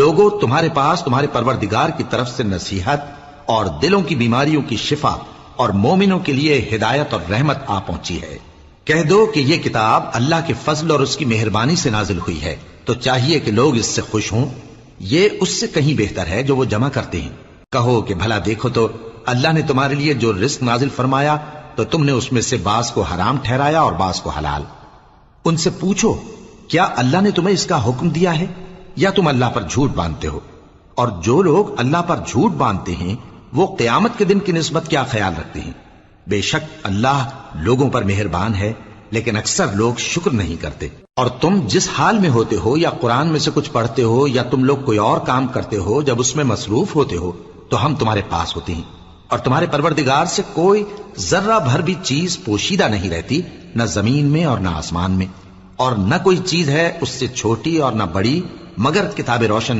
لوگوں تمہارے پاس تمہارے پروردگار کی طرف سے نصیحت اور دلوں کی بیماریوں کی شفا اور مومنوں کے لیے ہدایت اور رحمت آ پہنچی ہے۔ کہہ دو کہ یہ کتاب اللہ کے فضل اور اس کی مہربانی سے نازل ہوئی ہے، تو چاہیے کہ لوگ اس سے خوش ہوں، یہ اس سے کہیں بہتر ہے جو وہ جمع کرتے ہیں۔ کہو کہ بھلا دیکھو تو اللہ نے تمہارے لیے جو رزق نازل فرمایا تو تم نے اس میں سے بعض کو حرام ٹھہرایا اور بعض کو حلال۔ ان سے پوچھو کیا اللہ نے تمہیں اس کا حکم دیا ہے یا تم اللہ پر جھوٹ باندھتے ہو؟ اور جو لوگ اللہ پر جھوٹ باندھتے ہیں وہ قیامت کے دن کی نسبت کیا خیال رکھتے ہیں؟ بے شک اللہ لوگوں پر مہربان ہے، لیکن اکثر لوگ شکر نہیں کرتے۔ اور تم جس حال میں ہوتے ہو، یا قرآن میں سے کچھ پڑھتے ہو یا تم لوگ کوئی اور کام کرتے ہو، جب اس میں مصروف ہوتے ہو تو ہم تمہارے پاس ہوتے ہیں، اور تمہارے پروردگار سے کوئی ذرہ بھر بھی چیز پوشیدہ نہیں رہتی، نہ زمین میں اور نہ آسمان میں، اور نہ کوئی چیز ہے اس سے چھوٹی اور نہ بڑی مگر کتاب روشن